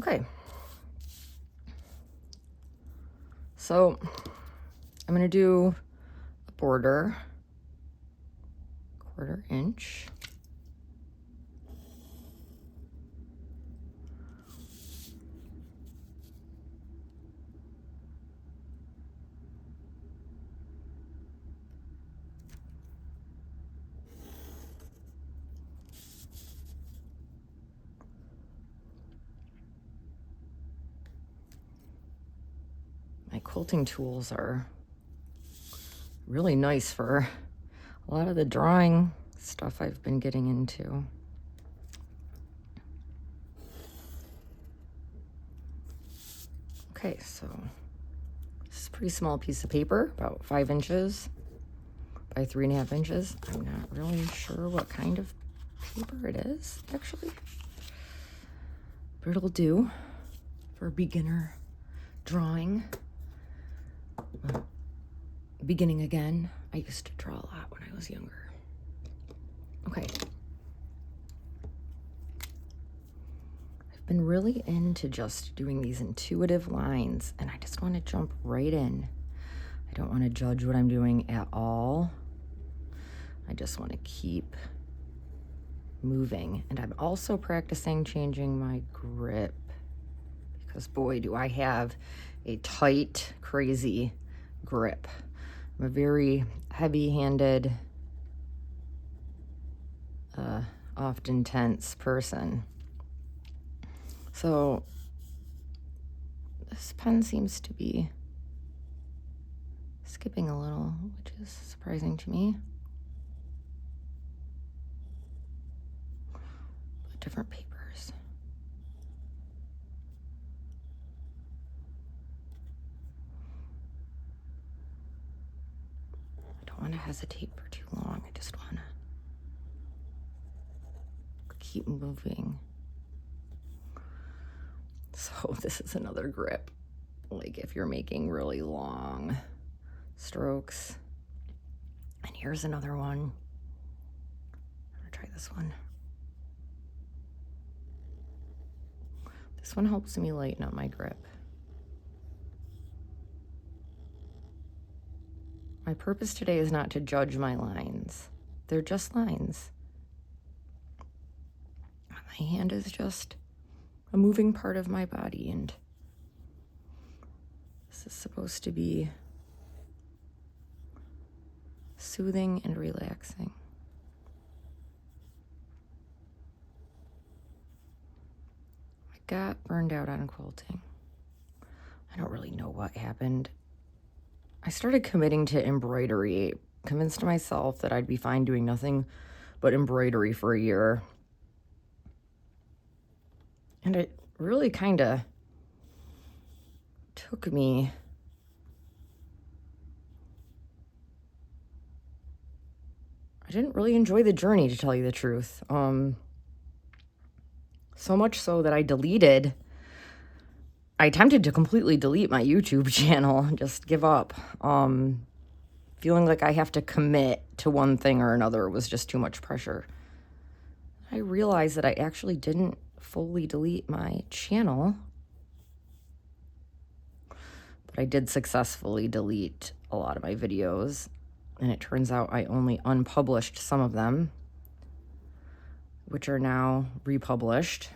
Okay. So I'm going to do a border, 1/4 inch. My quilting tools are really nice for a lot of the drawing stuff I've been getting into. Okay, so this is a pretty small piece of paper, about 5 inches by 3.5 inches. I'm not really sure what kind of paper it is, actually, but it'll do for beginner drawing. Beginning again. I used to draw a lot when I was younger. Okay. I've been really into just doing these intuitive lines, and I just want to jump right in. I don't want to judge what I'm doing at all. I just want to keep moving. And I'm also practicing changing my grip, because boy, do I have a tight, crazy grip. I'm a very heavy-handed, often tense person. So this pen seems to be skipping a little, which is surprising to me. But different papers. I don't want to hesitate for too long. I just want to keep moving. So this is another grip. Like if you're making really long strokes. And here's another one. I'm gonna try this one. This one helps me lighten up my grip. My purpose today is not to judge my lines. They're just lines. My hand is just a moving part of my body, and this is supposed to be soothing and relaxing. I got burned out on quilting. I don't really know what happened. I started committing to embroidery, convinced myself that I'd be fine doing nothing but embroidery for a year. And it really kind of took me I didn't really enjoy the journey, to tell you the truth. So much so that I attempted to completely delete my YouTube channel and just give up. Feeling like I have to commit to one thing or another was just too much pressure. I realized that I actually didn't fully delete my channel, but I did successfully delete a lot of my videos, and it turns out I only unpublished some of them, which are now republished.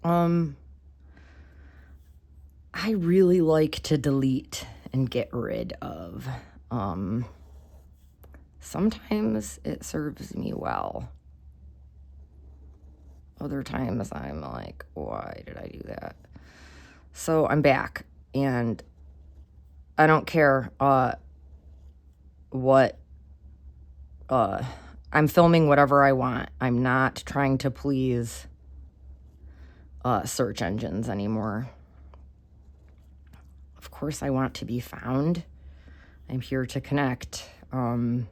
I really like to delete and get rid of. Sometimes it serves me well. Other times I'm like, why did I do that? So I'm back, and I don't care what I'm filming whatever I want. I'm not trying to please search engines anymore. Of course, I want to be found. I'm here to connect. I'm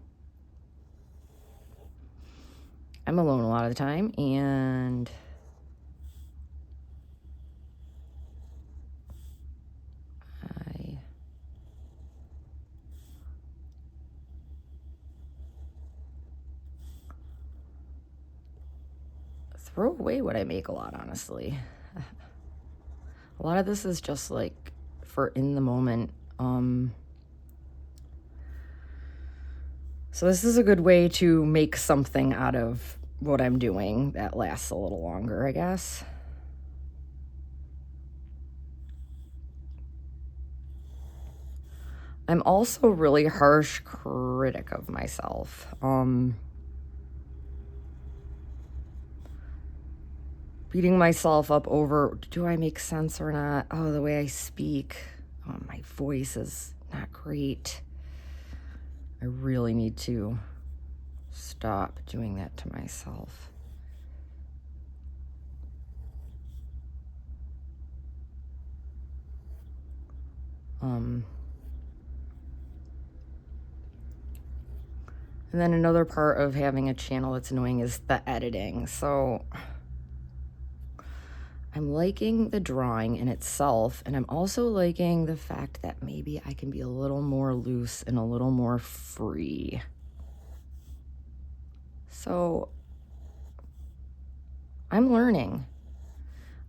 alone a lot of the time, and I throw away what I make a lot, honestly. A lot of this is just like for in the moment. So this is a good way to make something out of what I'm doing that lasts a little longer, I guess. I'm also a really harsh critic of myself. Beating myself up over, do I make sense or not? Oh, the way I speak. Oh, my voice is not great. I really need to stop doing that to myself. And then another part of having a channel that's annoying is the editing. So I'm liking the drawing in itself, and I'm also liking the fact that maybe I can be a little more loose and a little more free. So I'm learning.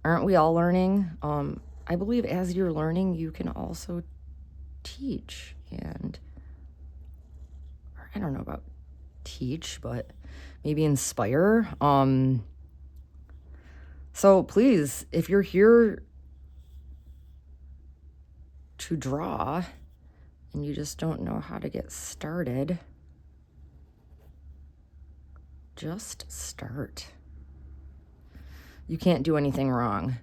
Aren't we all learning? I believe as you're learning, you can also teach. And I don't know about teach, but maybe inspire. So please, if you're here to draw and you just don't know how to get started, just start. You can't do anything wrong.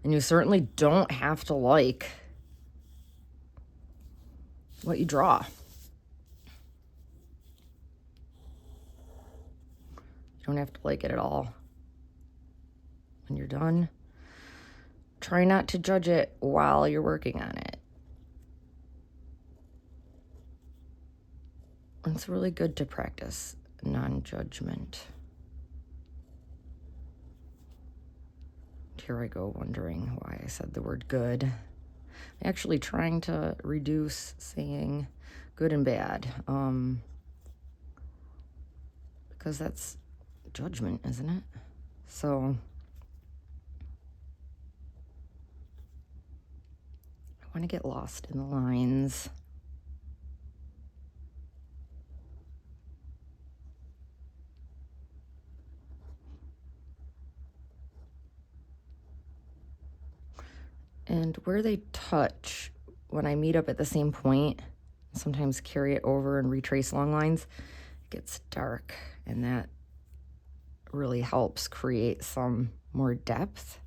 And you certainly don't have to like what you draw. You don't have to like it at all. When you're done, try not to judge it while you're working on it. It's really good to practice non-judgment. Here I go wondering why I said the word good. I'm actually trying to reduce saying good and bad, because that's judgment, isn't it? So I want to get lost in the lines. And where they touch, when I meet up at the same point, sometimes carry it over and retrace long lines, it gets dark, and that really helps create some more depth.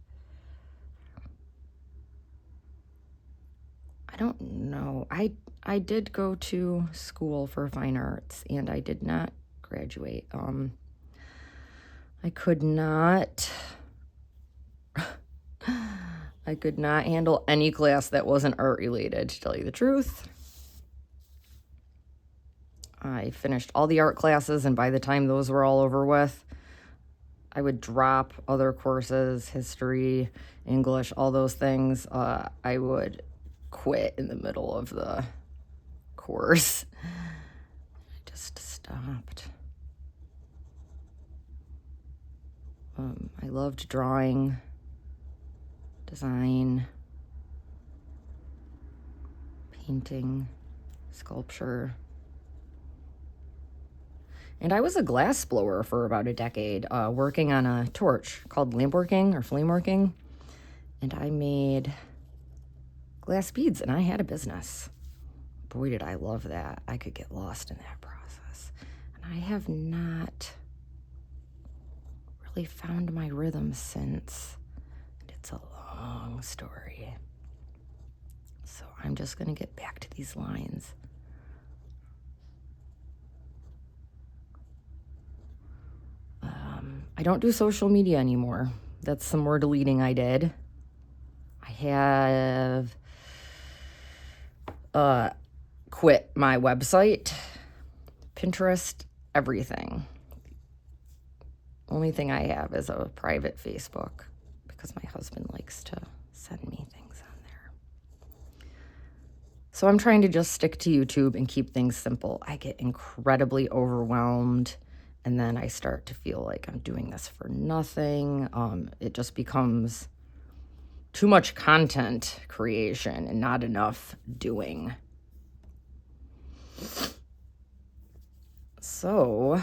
I don't know. I did go to school for fine arts, and I did not graduate. I could not handle any class that wasn't art related, to tell you the truth. I finished all the art classes, and by the time those were all over with, I would drop other courses, history, English, all those things. I would quit in the middle of the course. I just stopped. I loved drawing, design, painting, sculpture. And I was a glass blower for about a decade, working on a torch called lampworking or flameworking. And I made glass beads, and I had a business. Boy, did I love that. I could get lost in that process. And I have not really found my rhythm since. And it's a long story. So I'm just going to get back to these lines. I don't do social media anymore. That's some more deleting I did. I have quit my website, Pinterest, everything. Only thing I have is a private Facebook because my husband likes to send me things on there. So I'm trying to just stick to YouTube and keep things simple. I get incredibly overwhelmed, and then I start to feel like I'm doing this for nothing. It just becomes too much content creation and not enough doing. So,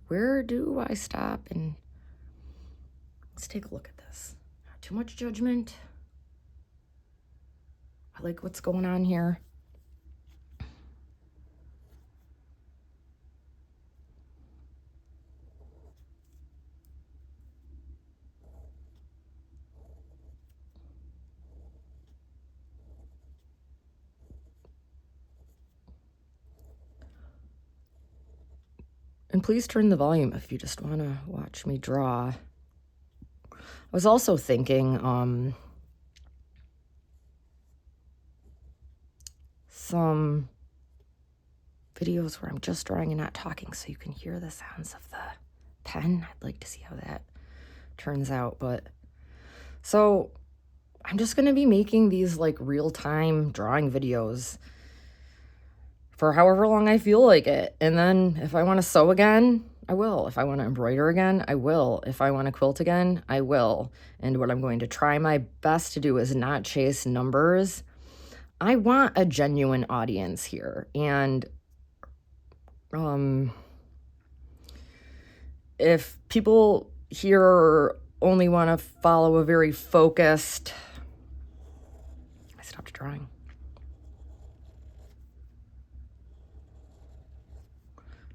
where do I stop? And let's take a look at this. Too much judgment. I like what's going on here. And please turn the volume if you just want to watch me draw. I was also thinking some videos where I'm just drawing and not talking so you can hear the sounds of the pen. I'd like to see how that turns out. But so I'm just going to be making these like real-time drawing videos for however long I feel like it. And then if I want to sew again, I will. If I want to embroider again, I will. If I want to quilt again, I will. And what I'm going to try my best to do is not chase numbers. I want a genuine audience here. And if people here only want to follow a very focused... I stopped drawing.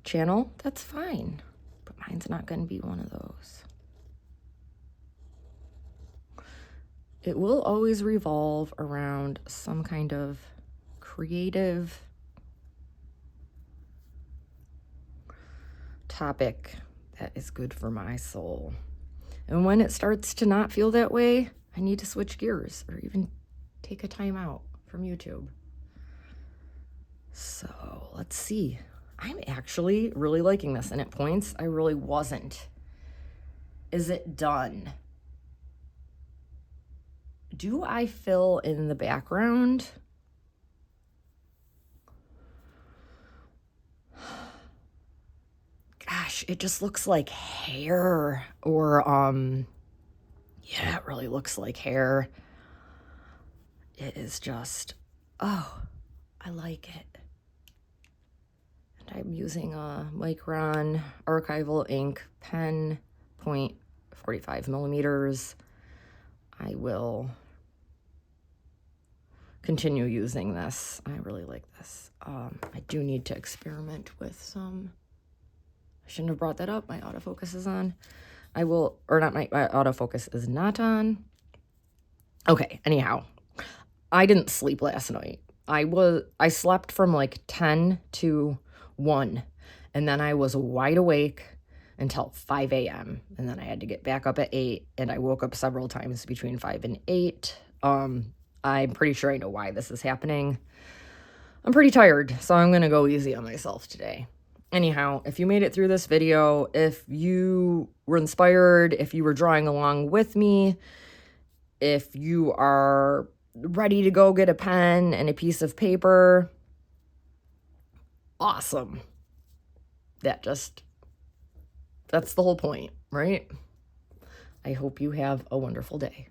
Channel, that's fine. But mine's not going to be one of those. It will always revolve around some kind of creative topic that is good for my soul. And when it starts to not feel that way, I need to switch gears or even take a time out from YouTube. So let's see. I'm actually really liking this, and at points I really wasn't. Is it done? Do I fill in the background? Gosh, it just looks like hair, or yeah, it really looks like hair. It is just, oh, I like it. And I'm using a Micron archival ink pen, 0.45 millimeters. I will continue using this. I really like this. I do need to experiment with some. I shouldn't have brought that up. My autofocus is on. I will, or not, my autofocus is not on. Okay, anyhow, I didn't sleep last night. I slept from like 10 to 1, and then I was wide awake until 5 a.m. and then I had to get back up at 8, and I woke up several times between 5 and 8. I'm pretty sure I know why this is happening. I'm pretty tired, so I'm gonna go easy on myself today. Anyhow, if you made it through this video, if you were inspired, if you were drawing along with me, if you are ready to go get a pen and a piece of paper, awesome. That's the whole point, right? I hope you have a wonderful day.